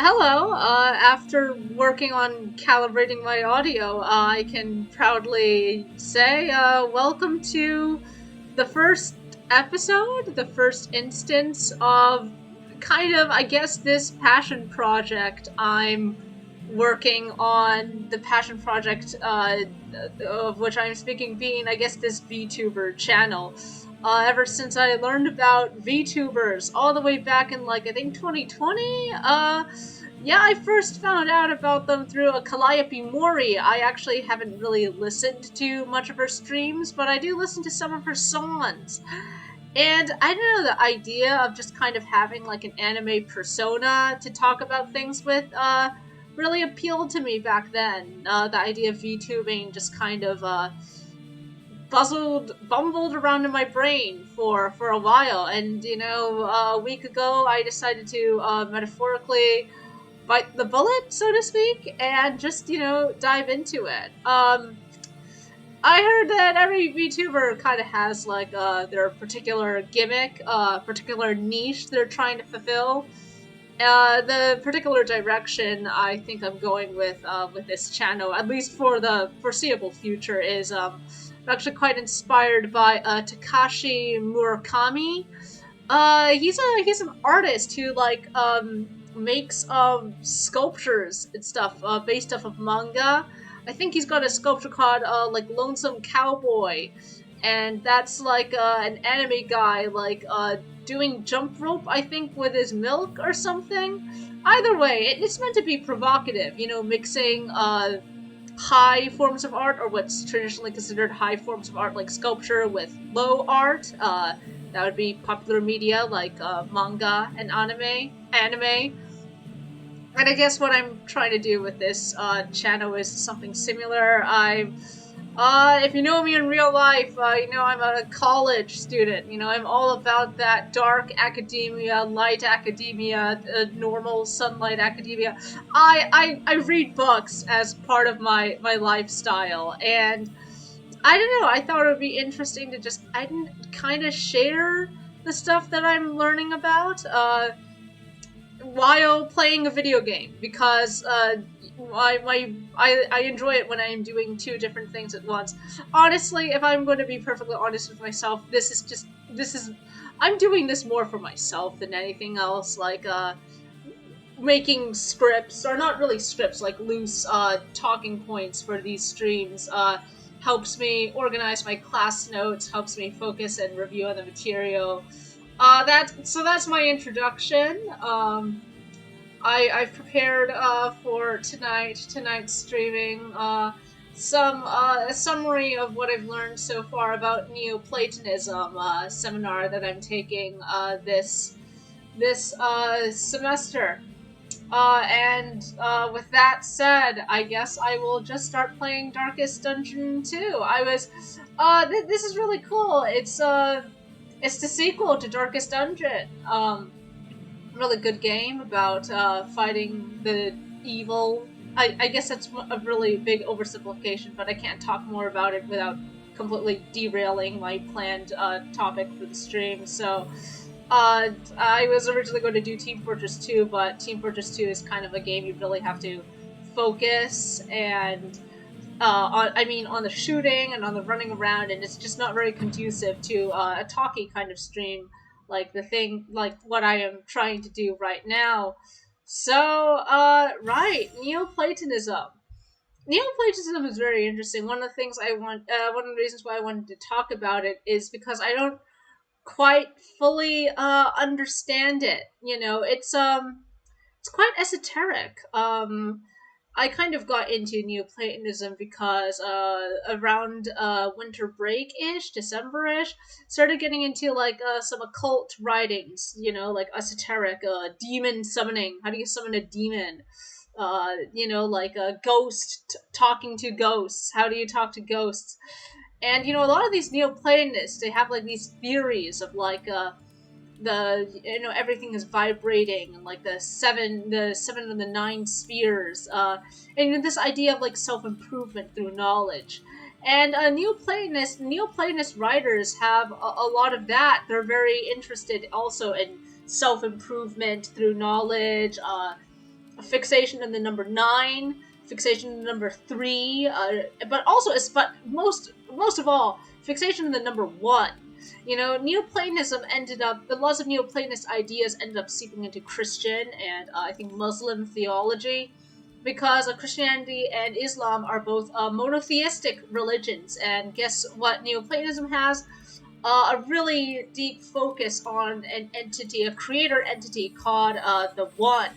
Hello. After working on calibrating my audio, I can proudly say, welcome to the first episode, the first instance of kind of, I guess, this passion project I'm working on. The passion project of which I'm speaking being, I guess, this VTuber channel. Ever since I learned about VTubers all the way back in, like, I think 2020, yeah, I first found out about them through a Calliope Mori. I actually haven't really listened to much of her streams, but I do listen to some of her songs. And I don't know, the idea of just kind of having like an anime persona to talk about things with, really appealed to me back then. The idea of VTubing just kind of, bumbled around in my brain for a while. And, a week ago I decided to, metaphorically bite the bullet, so to speak, and just, dive into it. I heard that every VTuber kind of has like their particular gimmick, particular niche they're trying to fulfill. The particular direction I think I'm going with this channel, at least for the foreseeable future, is I'm actually quite inspired by Takashi Murakami. He's an artist who like makes sculptures and stuff based off of manga. I think he's got a sculpture called like Lonesome Cowboy, and that's like an anime guy like doing jump rope, I think, with his milk or something. Either way, it's meant to be provocative, mixing high forms of art, or what's traditionally considered high forms of art, like sculpture, with low art. That would be popular media like manga and anime. And I guess what I'm trying to do with this channel is something similar. If you know me in real life, I'm a college student. I'm all about that dark academia, light academia, normal sunlight academia. I read books as part of my lifestyle, and I don't know, I thought it would be interesting to just, I kind of share the stuff that I'm learning about, while playing a video game, because I enjoy it when I am doing two different things at once. Honestly, if I'm going to be perfectly honest with myself, this is I'm doing this more for myself than anything else. Like making scripts, or not really scripts, like loose talking points for these streams. Helps me organize my class notes, helps me focus and review on the material. That's my introduction. I've prepared for tonight's streaming, some a summary of what I've learned so far about neoplatonism, seminar that I'm taking this semester. And with that said, I guess I will just start playing Darkest Dungeon 2. This is really cool. It's the sequel to Darkest Dungeon. Really good game about fighting the evil. I guess that's a really big oversimplification, but I can't talk more about it without completely derailing my planned topic for the stream. So, I was originally going to do Team Fortress 2, but Team Fortress 2 is kind of a game you really have to focus and on the shooting and on the running around, and it's just not very conducive to a talky kind of stream, like what I am trying to do right now. So, right, Neoplatonism. Neoplatonism is very interesting. One of the things one of the reasons why I wanted to talk about it is because I don't quite fully understand it. It's quite esoteric. I kind of got into Neoplatonism because around winter break-ish, December-ish, started getting into like some occult writings, like esoteric, demon summoning. How do you summon a demon? Like a ghost talking to ghosts. How do you talk to ghosts? And a lot of these Neoplatonists, they have like these theories of like everything is vibrating, and like the seven of the nine spheres, and this idea of like self-improvement through knowledge. And Neoplatonist writers have a lot of that. They're very interested also in self-improvement through knowledge, fixation on the number 9, fixation on the number 3, but most of all, fixation on the number 1. You know, the laws of Neoplatonist ideas ended up seeping into Christian and I think Muslim theology, because Christianity and Islam are both monotheistic religions, and guess what Neoplatonism has? A really deep focus on an entity, a creator entity called the One.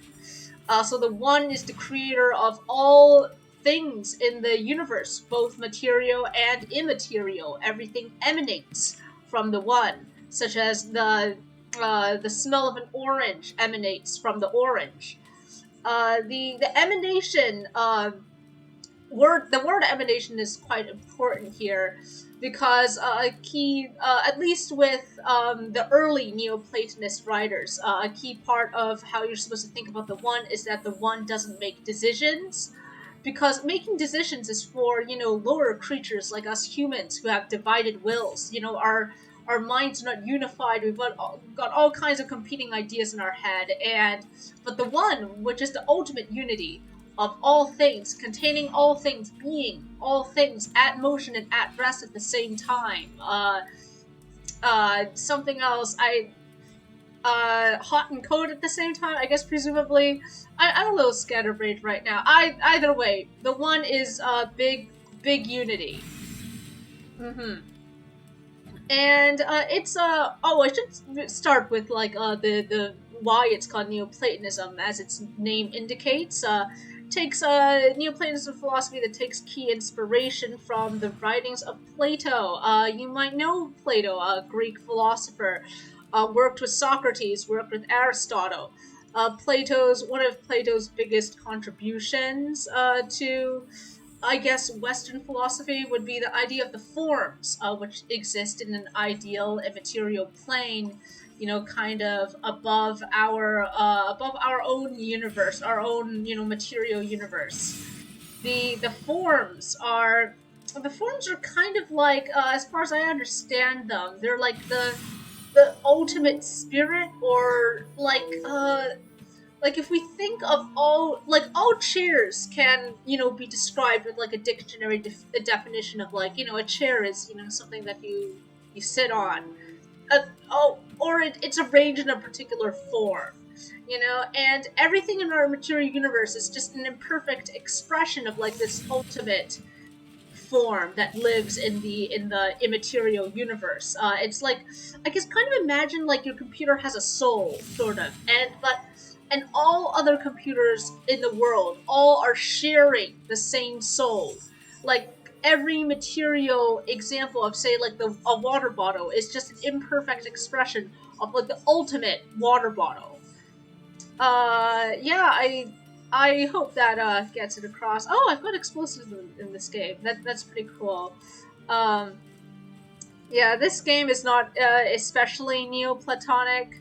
So the One is the creator of all things in the universe, both material and immaterial. Everything emanates from the One, such as the smell of an orange emanates from the orange. The emanation the word emanation is quite important here, because a key, at least with the early Neoplatonist writers, a key part of how you're supposed to think about the One is that the One doesn't make decisions, because making decisions is for, you know, lower creatures like us humans who have divided wills. You know, our minds are not unified. We've got all kinds of competing ideas in our head, but the One, which is the ultimate unity of all things, containing all things, being all things, at motion and at rest at the same time. Something else, hot and cold at the same time, I guess, presumably. I'm a little scatterbrained right now. Either way, the One is big unity. And it's I should start with like the why it's called Neoplatonism, as its name indicates. Takes Neoplatonism philosophy that takes key inspiration from the writings of Plato. You might know Plato, a Greek philosopher, worked with Socrates, worked with Aristotle. One of Plato's biggest contributions to, I guess, Western philosophy would be the idea of the forms, which exist in an ideal immaterial plane, you know, kind of above our own universe, our own, you know, material universe. The forms are kind of like, as far as I understand them, they're like the ultimate spirit, or like if we think of all chairs can, you know, be described with like a dictionary definition of, like, you know, a chair is, you know, something that you sit on, or it's arranged in a particular form, you know, and everything in our material universe is just an imperfect expression of like this ultimate form that lives in the immaterial universe. It's like, I guess, kind of imagine like your computer has a soul, sort of, and all other computers in the world all are sharing the same soul. Like, every material example of, say, like a water bottle is just an imperfect expression of like the ultimate water bottle. Yeah, I hope that gets it across. Oh, I've got explosives in this game. That's pretty cool. Yeah, this game is not especially Neoplatonic.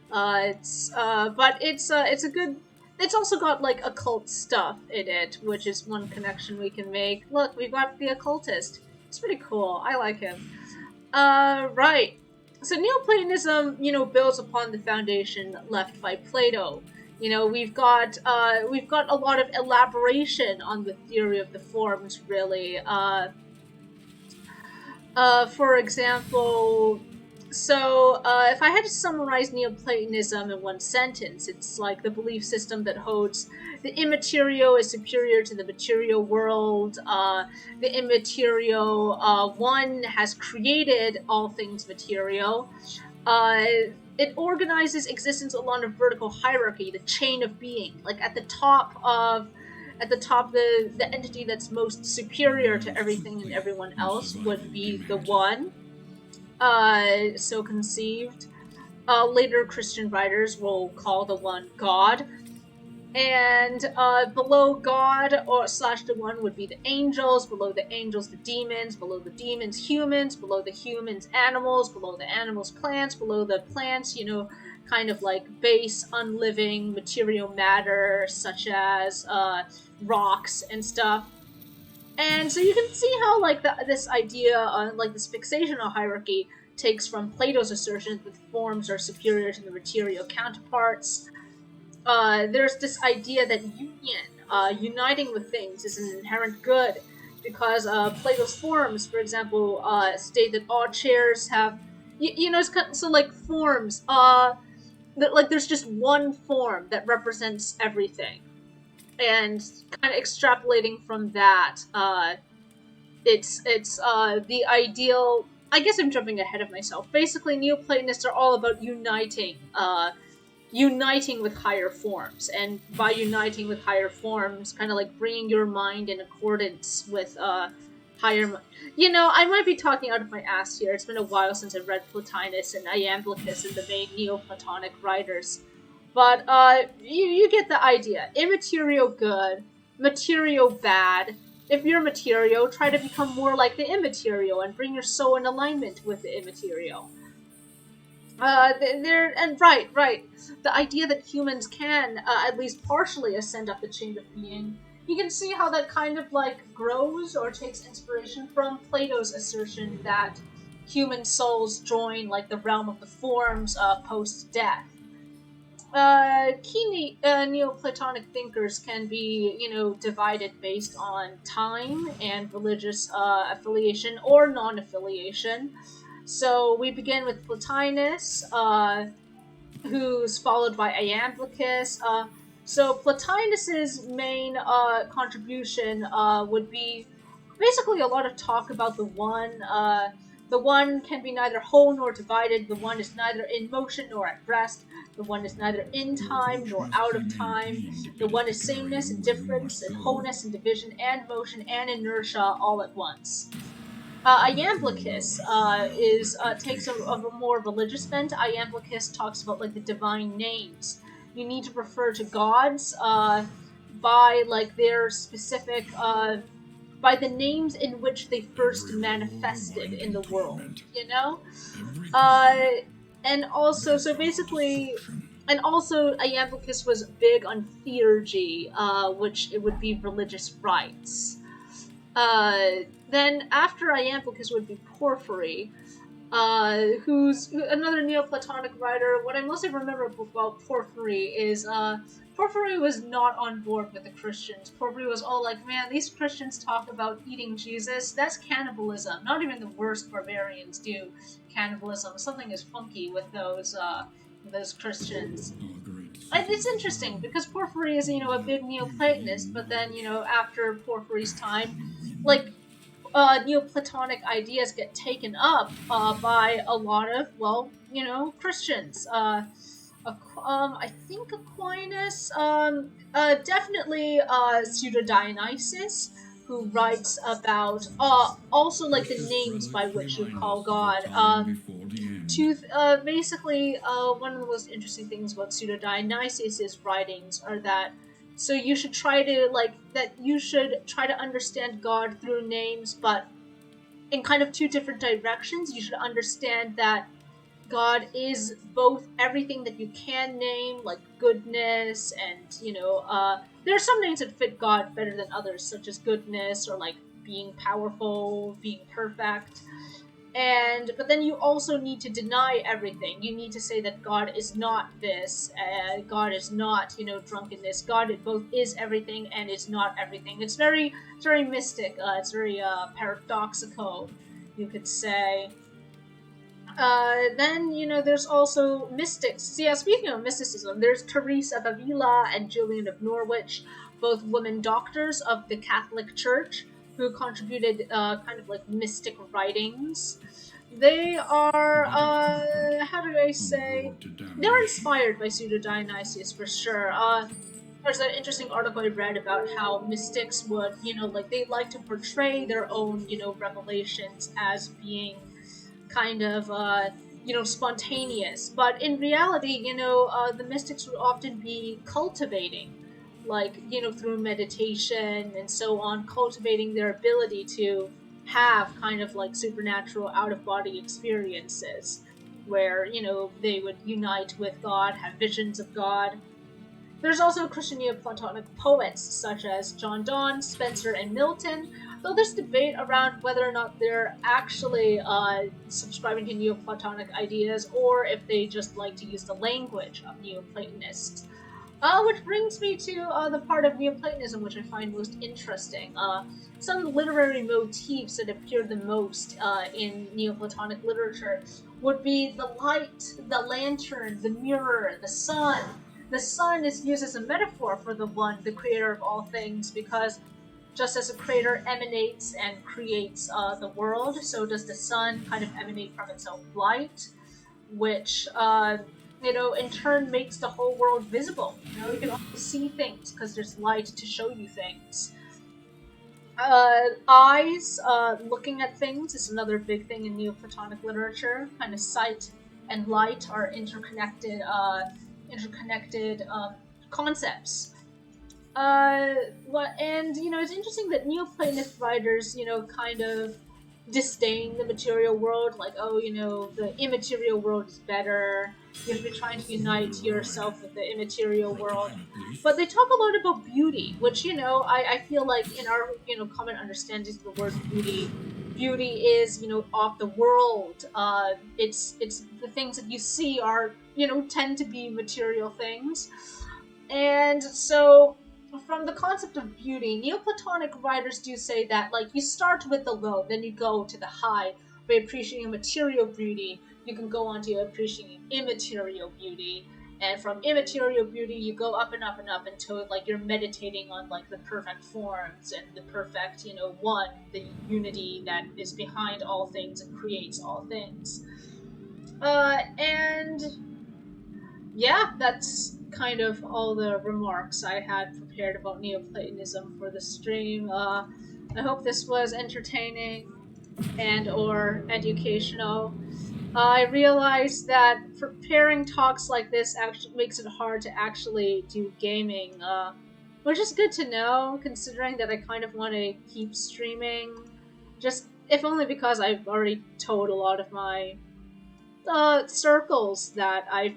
But it's a good. It's also got like occult stuff in it, which is one connection we can make. Look, we've got the occultist. It's pretty cool. I like him. Right. So Neoplatonism, you know, builds upon the foundation left by Plato. You know, we've got a lot of elaboration on the theory of the forms, really. For example, so if I had to summarize Neoplatonism in one sentence, it's like the belief system that holds the immaterial is superior to the material world. The immaterial One has created all things material. It organizes existence along a vertical hierarchy, the chain of being. Like at the top, the entity that's most superior to everything and everyone else would be the One. So conceived. Later Christian writers will call the One God. And below God or slash the One would be the angels, below the angels the demons, below the demons humans, below the humans animals, below the animals plants, below the plants, you know, kind of like base unliving material matter such as rocks and stuff. And so you can see how like this idea on like this fixational hierarchy takes from Plato's assertion that forms are superior to the material counterparts. there's this idea that union, uniting with things, is an inherent good, because Plato's forms, for example, state that all chairs have, it's kind of, so like forms, that like there's just one form that represents everything, and kind of extrapolating from that, it's the ideal. I guess I'm jumping ahead of myself. Basically, Neoplatonists are all about uniting with higher forms, and by uniting with higher forms, kind of like bringing your mind in accordance with higher. I might be talking out of my ass here. It's been a while since I've read Plotinus and Iamblichus and the main Neoplatonic writers, but you get the idea. Immaterial good, material bad. If you're material, try to become more like the immaterial and bring your soul in alignment with the immaterial. There and right. The idea that humans can at least partially ascend up the chain of being. You can see how that kind of like grows or takes inspiration from Plato's assertion that human souls join like the realm of the forms post death. Key Neoplatonic thinkers can be, divided based on time and religious affiliation or non-affiliation. So we begin with Plotinus, who's followed by Iamblichus. So Plotinus's main contribution would be basically a lot of talk about the one. The one can be neither whole nor divided. The one is neither in motion nor at rest. The one is neither in time nor out of time. The one is sameness and difference and wholeness and division and motion and inertia all at once. Iamblichus takes a more religious bent. Iamblichus talks about like the divine names. You need to refer to gods by like their specific by the names in which they first manifested in the world. And also Iamblichus was big on theurgy, which it would be religious rites. Then after Iamblichus would be Porphyry, who's another Neoplatonic writer. What I mostly remember about Porphyry is Porphyry was not on board with the Christians. Porphyry was all like, man, these Christians talk about eating Jesus. That's cannibalism. Not even the worst barbarians do cannibalism. Something is funky with those Christians. And it's interesting because Porphyry is, a big Neoplatonist, but then, after Porphyry's time, like, Neoplatonic ideas get taken up by a lot of, Christians. I think Aquinas, definitely Pseudo-Dionysius, who writes about also like the names by which you call God. Basically, one of the most interesting things about Pseudo-Dionysius' writings are that you should try to understand God through names, but in kind of two different directions. You should understand that God is both everything that you can name, like goodness, and there are some names that fit God better than others, such as goodness or like being powerful, being perfect. But then you also need to deny everything. You need to say that God is not this, God is not, drunkenness. God both is everything and is not everything. It's very mystic. It's very paradoxical, you could say. Then, there's also mystics. Yeah, speaking of mysticism, there's Teresa of Avila and Julian of Norwich, both women doctors of the Catholic Church, who contributed kind of like mystic writings. They are, they're inspired by Pseudo-Dionysius for sure. There's an interesting article I read about how mystics would, they like to portray their own, revelations as being kind of, spontaneous. But in reality, the mystics would often be cultivating, through meditation and so on, cultivating their ability to have kind of like supernatural out-of-body experiences where, they would unite with God, have visions of God. There's also Christian Neoplatonic poets such as John Donne, Spenser, and Milton, though there's debate around whether or not they're actually subscribing to Neoplatonic ideas or if they just like to use the language of Neoplatonists. Which brings me to the part of Neoplatonism which I find most interesting. Some literary motifs that appear the most in Neoplatonic literature would be the light, the lantern, the mirror, the sun. The sun is used as a metaphor for the one, the creator of all things, because just as a creator emanates and creates the world, so does the sun kind of emanate from its own light, which in turn makes the whole world visible. You can only see things because there's light to show you things. Eyes, looking at things, is another big thing in Neoplatonic literature. Kind of sight and light are interconnected concepts. And it's interesting that Neoplatonist writers, kind of disdain the material world, like, oh, the immaterial world is better. You have to be trying to unite yourself with the immaterial world. But they talk a lot about beauty, which, I feel like in our, common understanding of the word beauty, beauty is, off the world. It's the things that you see are, tend to be material things. And so from the concept of beauty, Neoplatonic writers do say that, like, you start with the low, then you go to the high. By appreciating material beauty, you can go on to appreciating immaterial beauty. And from immaterial beauty, you go up and up and up until, like, you're meditating on, like, the perfect forms and the perfect, one, the unity that is behind all things and creates all things. And yeah, that's kind of all the remarks I had prepared about Neoplatonism for the stream. I hope this was entertaining and or educational. I realized that preparing talks like this actually makes it hard to actually do gaming, which is good to know, considering that I kind of want to keep streaming. Just, if only because I've already told a lot of my circles that I've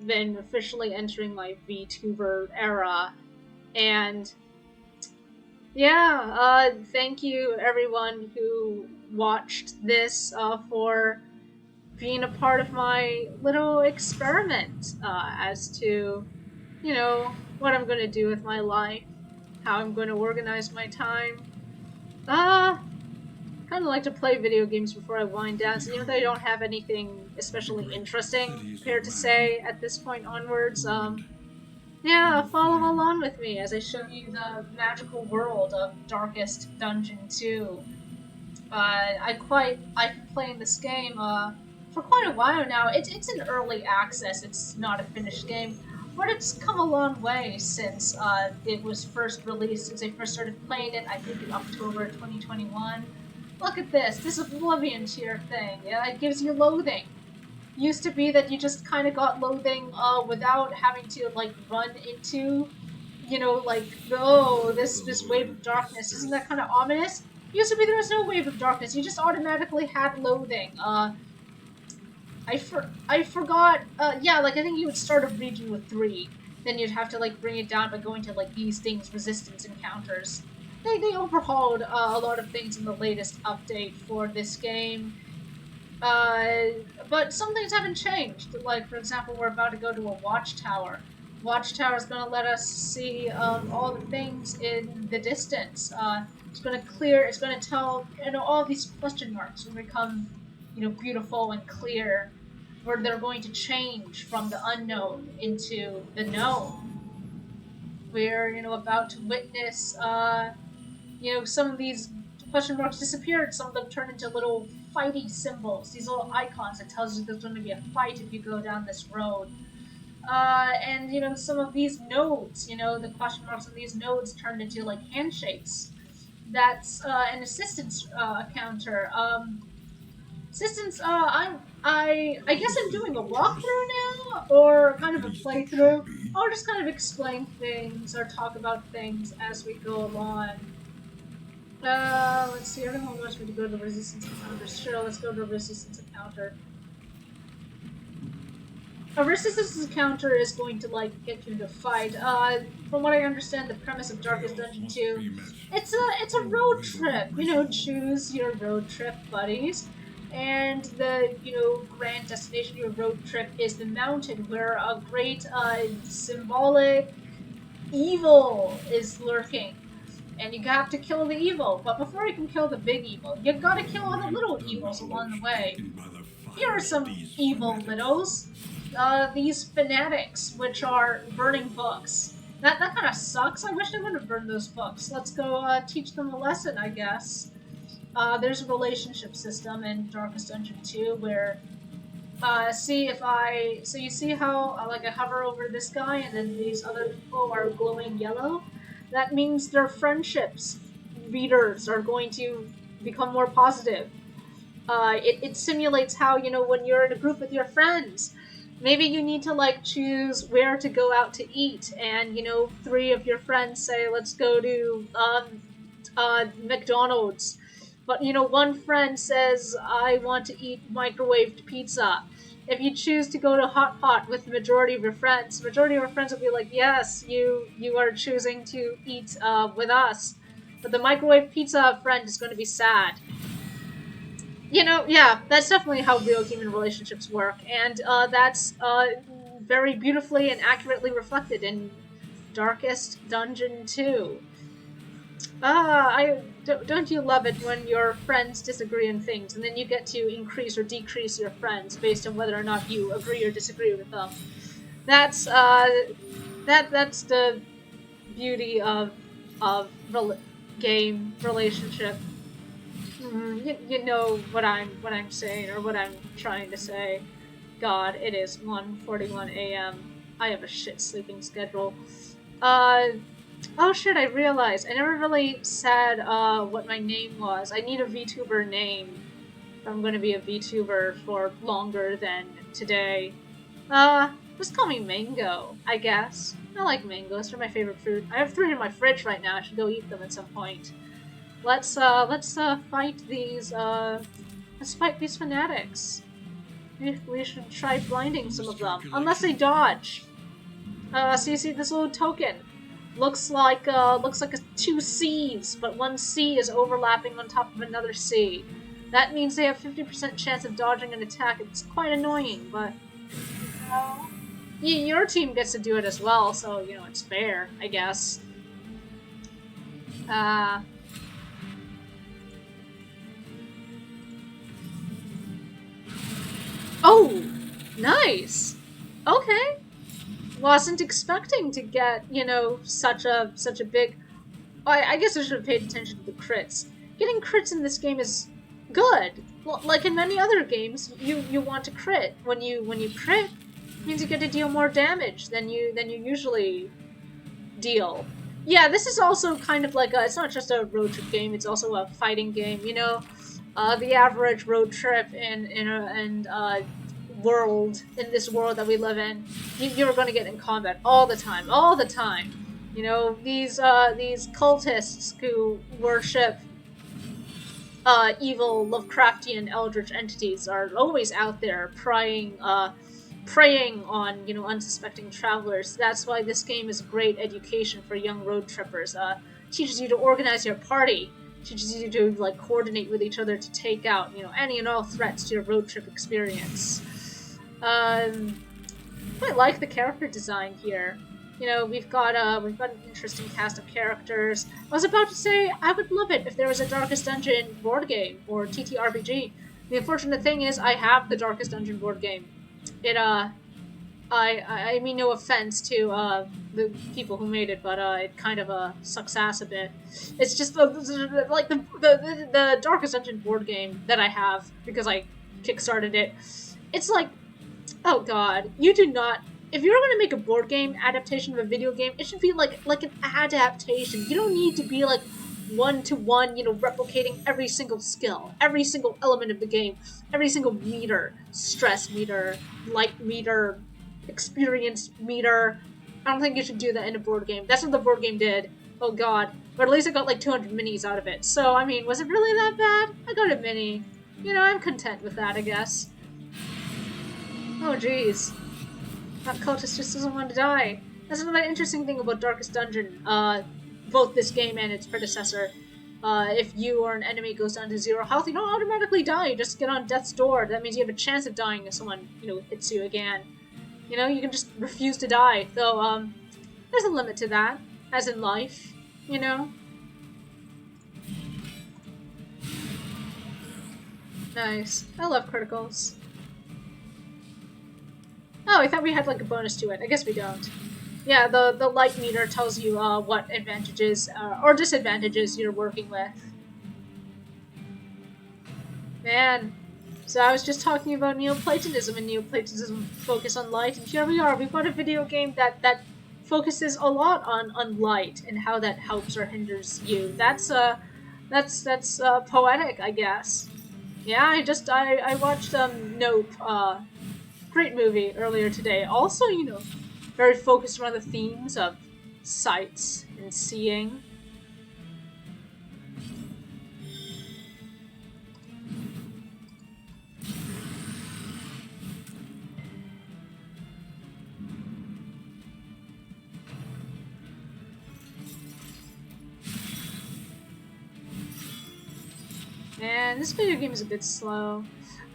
been officially entering my VTuber era. And yeah, thank you everyone who watched this for being a part of my little experiment as to, what I'm going to do with my life, how I'm going to organize my time. Kind of like to play video games before I wind down, so even though I don't have anything especially interesting prepared to say at this point onwards, yeah, follow along with me as I show you the magical world of Darkest Dungeon 2. I've been playing this game for quite a while now. It's in early access. It's not a finished game, but it's come a long way since it was first released. Since I first started playing it, I think in October 2021. Look at this. This Oblivion tier thing. Yeah, it gives you loathing. Used to be that you just kind of got loathing without having to like run into, like, oh, this wave of darkness. Isn't that kind of ominous? Used to be there was no wave of darkness. You just automatically had loathing. I forgot. Yeah, like I think you would start a region with 3, then you'd have to like bring it down by going to like these things, resistance encounters. They overhauled a lot of things in the latest update for this game. But some things haven't changed. Like, for example, we're about to go to a watchtower. Watchtower is going to let us see all the things in the distance. It's going to tell, all these question marks will become, beautiful and clear, where they're going to change from the unknown into the known. We're, about to witness, some of these question marks disappeared. Some of them turn into little fighting symbols, these little icons that tells you there's going to be a fight if you go down this road. And some of these nodes, the question marks on these nodes turned into like handshakes. That's an assistance counter. Assistance. I guess I'm doing a walkthrough now, or kind of a playthrough. I'll just kind of explain things or talk about things as we go along. Let's see, everyone wants me to go to the resistance encounter. Sure, let's go to the resistance encounter. A resistance encounter is going to, like, get you into a fight. From what I understand, the premise of Darkest Dungeon 2, it's a road trip. Choose your road trip buddies. And the, grand destination of your road trip is the mountain, where a great, symbolic evil is lurking. And you have to kill the evil. But before you can kill the big evil, you gotta kill all the little evils along the way. Here are some evil littles. These fanatics, which are burning books. That kind of sucks. I wish they would have burned those books. Let's go teach them a lesson, I guess. There's a relationship system in Darkest Dungeon 2 where, see if I, so you see how, like, I hover over this guy and then these other people are glowing yellow? That means their friendships readers are going to become more positive. It simulates how, you know, when you're in a group with your friends, maybe you need to, like, choose where to go out to eat, and, you know, 3 of your friends say, let's go to, McDonald's. But, you know, one friend says, I want to eat microwaved pizza. If you choose to go to Hot Pot with the majority of your friends will be like, yes, you are choosing to eat with us. But the microwave pizza friend is going to be sad. You know, yeah, that's definitely how real human relationships work. And that's very beautifully and accurately reflected in Darkest Dungeon 2. Don't you love it when your friends disagree on things, and then you get to increase or decrease your friends based on whether or not you agree or disagree with them. That's that's the beauty of game relationship. You know what I'm saying, or what I'm trying to say. God, it is 1:41 a.m. I have a shit sleeping schedule. Oh shit, I realized. I never really said what my name was. I need a VTuber name if I'm gonna be a VTuber for longer than today. Just call me Mango, I guess. I like mangoes, they're my favorite fruit. I have 3 in my fridge right now, I should go eat them at some point. Let's fight these fanatics. We should try blinding some of them. Unless they dodge. So you see this little token. Looks like a 2 C's, but one C is overlapping on top of another C. That means they have 50% chance of dodging an attack. It's quite annoying, but your team gets to do it as well, so you know it's fair, I guess. Oh, nice. Okay. Wasn't expecting to get, you know, such a big... I guess I should have paid attention to the crits. Getting crits in this game is good. Like in many other games, you want to crit. When you crit, it means you get to deal more damage than you usually deal. Yeah, this is also kind of like it's not just a road trip game, it's also a fighting game, you know? The average road trip in this world that we live in, you're going to get in combat all the time. You know, these cultists who worship evil Lovecraftian eldritch entities are always out there preying on, you know, unsuspecting travelers. That's why this game is great education for young road trippers. Teaches you to organize your party, teaches you to like coordinate with each other to take out, you know, any and all threats to your road trip experience. I like the character design here. You know, we've got an interesting cast of characters. I was about to say I would love it if there was a Darkest Dungeon board game or TTRPG. The unfortunate thing is I have the Darkest Dungeon board game. It I mean no offense to the people who made it, but it kind of sucks ass a bit. It's just like the Darkest Dungeon board game that I have because I kickstarted it. It's like, oh god, you do not. If you're going to make a board game adaptation of a video game, it should be like an adaptation. You don't need to be like one-to-one, you know, replicating every single skill, every single element of the game, every single meter, stress meter, light meter, experience meter. I don't think you should do that in a board game. That's what the board game did. Oh god. But at least I got like 200 minis out of it. So, I mean, was it really that bad? I got a mini. You know, I'm content with that, I guess. Oh jeez. That cultist just doesn't want to die. That's another interesting thing about Darkest Dungeon, both this game and its predecessor. If you or an enemy goes down to 0 health, you don't automatically die, you just get on death's door. That means you have a chance of dying if someone, you know, hits you again. You know, you can just refuse to die. Though, there's a limit to that, as in life, you know? Nice. I love criticals. Oh, I thought we had like a bonus to it. I guess we don't. Yeah, the light meter tells you what advantages or disadvantages you're working with. Man, so I was just talking about neoplatonism and neoplatonism focus on light, and here we are. We've got a video game that focuses a lot on light and how that helps or hinders you. That's poetic, I guess. Yeah, I watched Nope, great movie earlier today. Also, you know, very focused around the themes of sights and seeing. Man, this video game is a bit slow.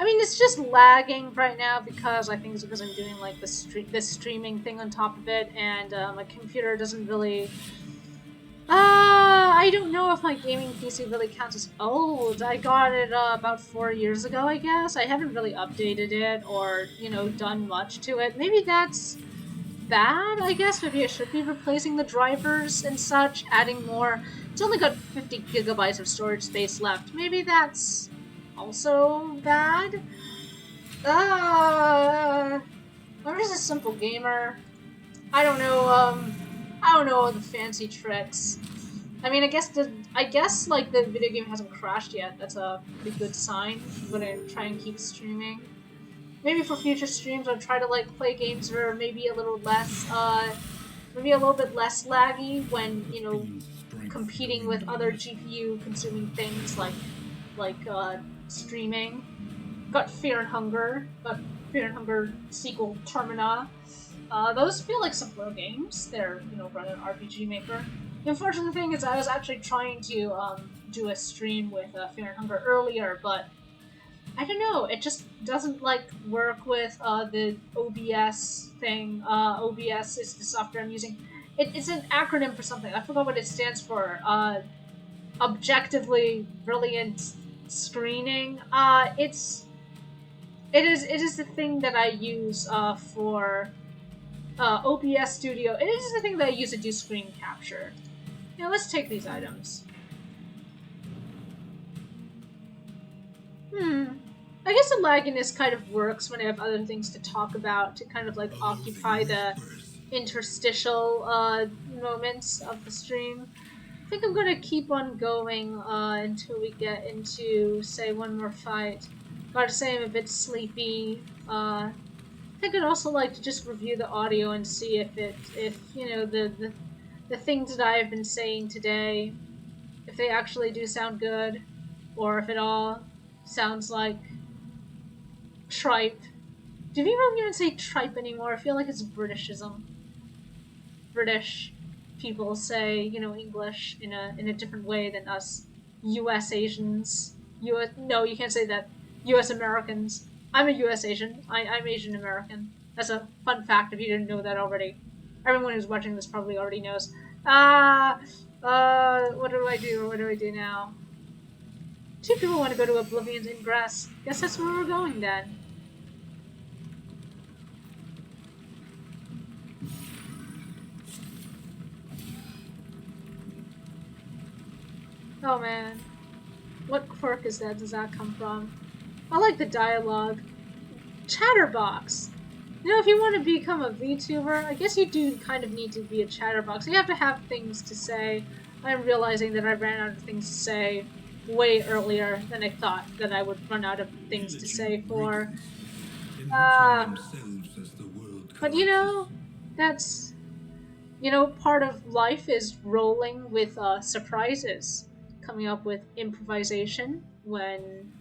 I mean, it's just lagging right now because I think it's because I'm doing like this streaming thing on top of it, and my computer doesn't really. I don't know if my gaming PC really counts as old. I got it about 4 years ago, I guess. I haven't really updated it or, you know, done much to it. Maybe that's bad, I guess. Maybe I should be replacing the drivers and such, adding more. It's only got 50 gigabytes of storage space left. Maybe that's also bad? I'm just a simple gamer. I don't know, I don't know the fancy tricks. I mean, I guess like the video game hasn't crashed yet. That's a pretty good sign. I'm gonna try and keep streaming. Maybe for future streams, I'll try to like play games that are maybe a little less, maybe a little bit less laggy when, you know, competing with other GPU consuming things like streaming. Got Fear and Hunger sequel Termina. Those feel like simpler games. They're, you know, run an RPG Maker. The unfortunate thing is I was actually trying to do a stream with Fear and Hunger earlier, but I don't know, it just doesn't like work with the OBS thing. OBS is the software I'm using. It's an acronym for something. I forgot what it stands for. Objectively Brilliant Screening. It is the thing that I use for OBS Studio. It is the thing that I use to do screen capture. Now let's take these items. I guess the lagginess kind of works when I have other things to talk about to kind of like occupy the interstitial moments of the stream. I think I'm gonna keep on going until we get into, say, one more fight. Gotta say I'm a bit sleepy. I think I'd also like to just review the audio and see if you know, the things that I've been saying today, if they actually do sound good, or if it all sounds like tripe. Do people even say tripe anymore? I feel like it's Britishism. British people say, you know, English in a different way than us US Asians. No, you can't say that. US Americans. I'm a US Asian. I'm Asian American. That's a fun fact if you didn't know that already. Everyone who's watching this probably already knows. What do I do? What do I do now? Two people want to go to Oblivion's Ingress. Guess that's where we're going then. Oh man. What quirk is that? Does that come from? I like the dialogue. Chatterbox. You know, if you want to become a VTuber, I guess you do kind of need to be a chatterbox. You have to have things to say. I'm realizing that I ran out of things to say way earlier than I thought that I would run out of things to say for. But you know, that's, you know, part of life is rolling with surprises, coming up with improvisation when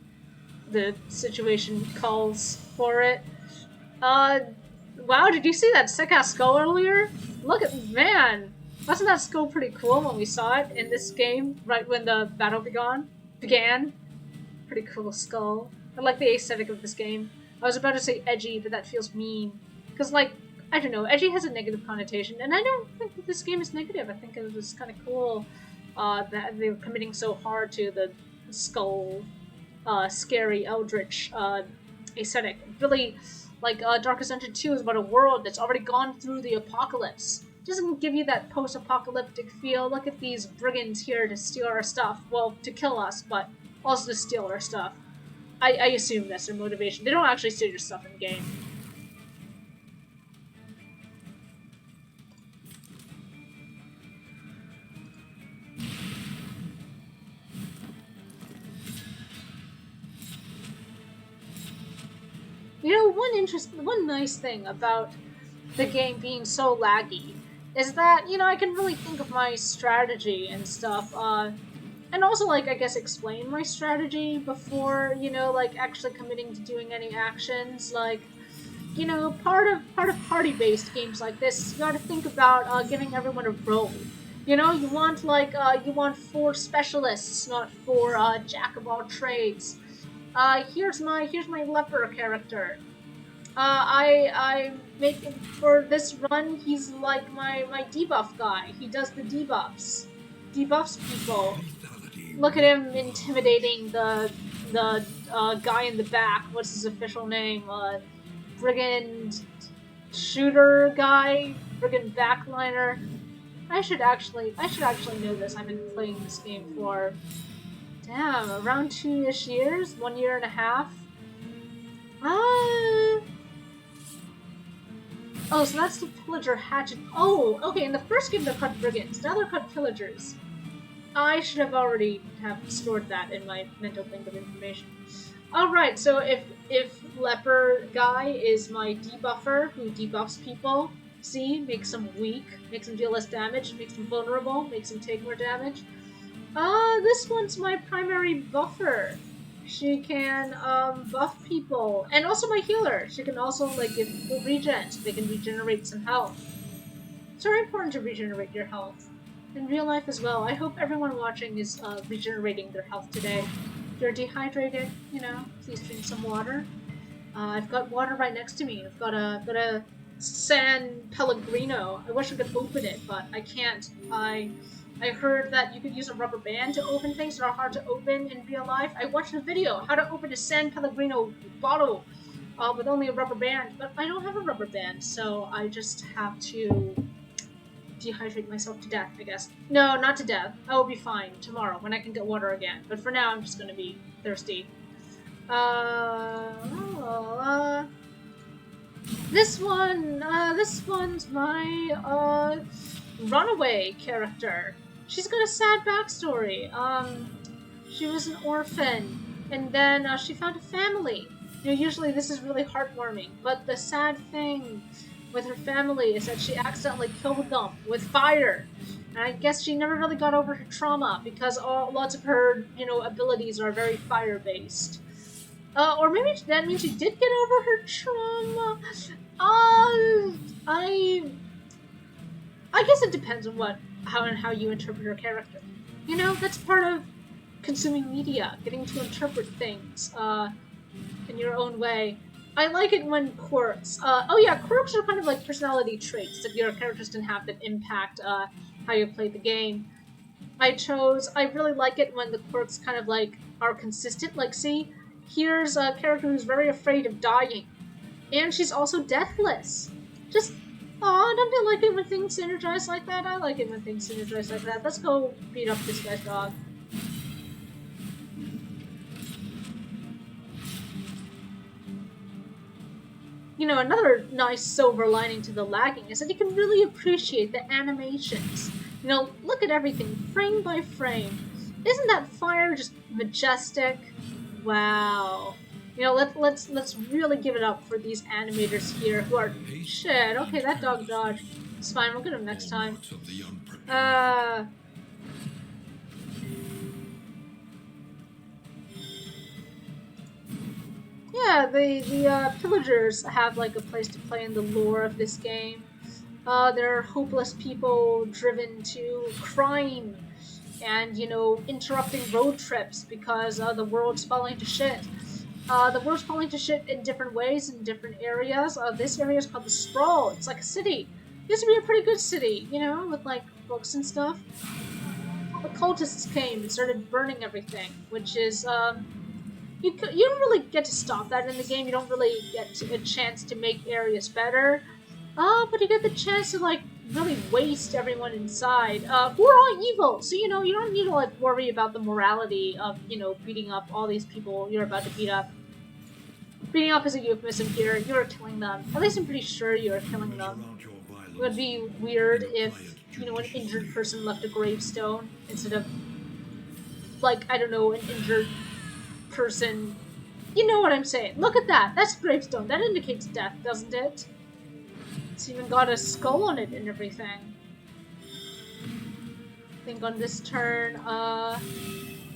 the situation calls for it. Wow, did you see that sick-ass skull earlier? Look at, man, wasn't that skull pretty cool when we saw it in this game, right when the battle began? Pretty cool skull. I like the aesthetic of this game. I was about to say edgy, but that feels mean. Because, like, I don't know, edgy has a negative connotation, and I don't think that this game is negative. I think it was kind of cool that they were committing so hard to the skull, scary, eldritch aesthetic. Really, like Darkest Dungeon 2 is about a world that's already gone through the apocalypse. It doesn't give you that post-apocalyptic feel. Look at these brigands here to steal our stuff. Well, to kill us, but also to steal our stuff. I assume that's their motivation. They don't actually steal your stuff in the game. You know, one nice thing about the game being so laggy is that, you know, I can really think of my strategy and stuff, and also, like, I guess explain my strategy before, you know, like, actually committing to doing any actions. Like, you know, part of party-based games like this, you gotta think about giving everyone a role. You know, you want, like, you want 4 specialists, not 4 jack of all trades. Here's my leper character. I make for this run. He's like my debuff guy. He does the debuffs people. Look at him intimidating the guy in the back. What's his official name? Brigand shooter guy. Brigand backliner. I should actually know this. I've been playing this game for, damn, around 2-ish years, 1 year and a half. Oh, so that's the pillager hatchet. Oh, okay, in the first game they're called brigands, now they're called pillagers. I should have already have stored that in my mental bank of information. Alright, so if leper guy is my debuffer who debuffs people, see, makes them weak, makes them deal less damage, makes them vulnerable, makes them take more damage. This one's my primary buffer. She can buff people, and also my healer. She can also like give people regen, so they can regenerate some health. It's very important to regenerate your health in real life as well. I hope everyone watching is regenerating their health today. If you're dehydrated, you know, please drink some water. I've got water right next to me. I've got a San Pellegrino. I wish I could open it, but I can't. I heard that you could use a rubber band to open things that are hard to open in real life. I watched a video how to open a San Pellegrino bottle with only a rubber band, but I don't have a rubber band, so I just have to dehydrate myself to death, I guess. No, not to death. I will be fine tomorrow when I can get water again, but for now I'm just gonna be thirsty. This one's my runaway character. She's got a sad backstory. She was an orphan, and then she found a family. You know, usually this is really heartwarming, but the sad thing with her family is that she accidentally killed them with fire. And I guess she never really got over her trauma because lots of her, you know, abilities are very fire-based. Or maybe that means she did get over her trauma. I guess it depends on how you interpret her character. You know, that's part of consuming media, getting to interpret things in your own way. I like it when quirks. Quirks are kind of like personality traits that your characters can have that impact how you play the game. I really like it when the quirks kind of like are consistent. Like, see, here's a character who's very afraid of dying, and she's also deathless. Just, aw, don't you like it when things synergize like that? I like it when things synergize like that. Let's go beat up this guy's dog. You know, another nice silver lining to the lagging is that you can really appreciate the animations. You know, look at everything, frame by frame. Isn't that fire just majestic? Wow. You know, let's really give it up for these animators here who are shit. Okay, that dog dodged. It's fine. We'll get him next time. Yeah, the pillagers have like a place to play in the lore of this game. They're hopeless people driven to crime and, you know, interrupting road trips because the world's falling to shit. The world's falling to shit in different ways in different areas. This area is called the Sprawl. It's like a city. It used to be a pretty good city, you know, with like books and stuff. The cultists came and started burning everything, which is you don't really get to stop that in the game. You don't really get a chance to make areas better. But you get the chance to like really waste everyone inside. Who are all evil, so you know you don't need to like worry about the morality of beating up all these people you're about to beat up. Beating up is a euphemism here. You're killing them. At least I'm pretty sure you're killing them. It would be weird if an injured person left a gravestone instead of like I don't know an injured person. You know what I'm saying? Look at that. That's a gravestone. That indicates death, doesn't it? It's even got a skull on it and everything. I think on this turn,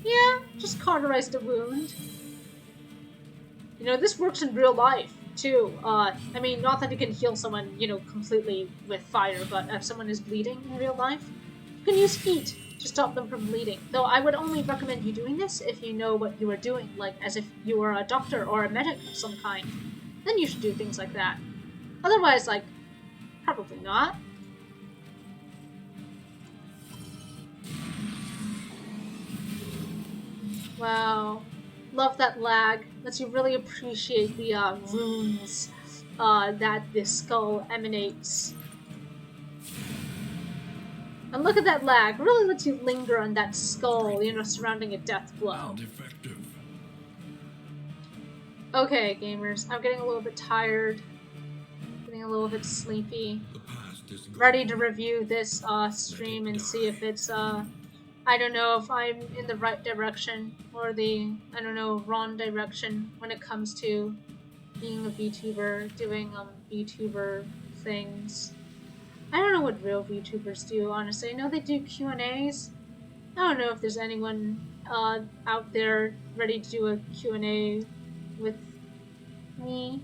yeah, just cauterized a wound. You know, this works in real life, too. I mean, not that you can heal someone, completely with fire, but if someone is bleeding in real life, you can use heat to stop them from bleeding. Though I would only recommend you doing this if you know what you are doing, like as if you were a doctor or a medic of some kind. Then you should do things like that. Otherwise, like, probably not. Wow. Love that lag. Lets you really appreciate the runes that this skull emanates. And look at that lag. Really lets you linger on that skull, surrounding a death blow. Okay, gamers. I'm getting a little bit tired. Getting a little bit sleepy. Ready to review this stream and see if it's I don't know if I'm in the right direction or the wrong direction when it comes to being a VTuber, doing VTuber things. I don't know what real VTubers do, honestly. I know they do Q&As. I don't know if there's anyone out there ready to do a Q&A with me.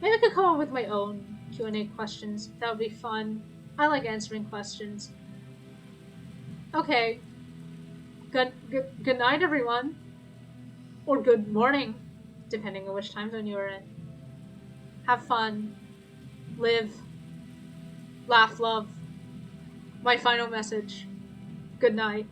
Maybe I could come up with my own Q&A questions. That would be fun. I like answering questions. Okay. Good night, everyone. Or good morning, depending on which time zone you are in. Have fun. Live. Laugh, love. My final message. Good night.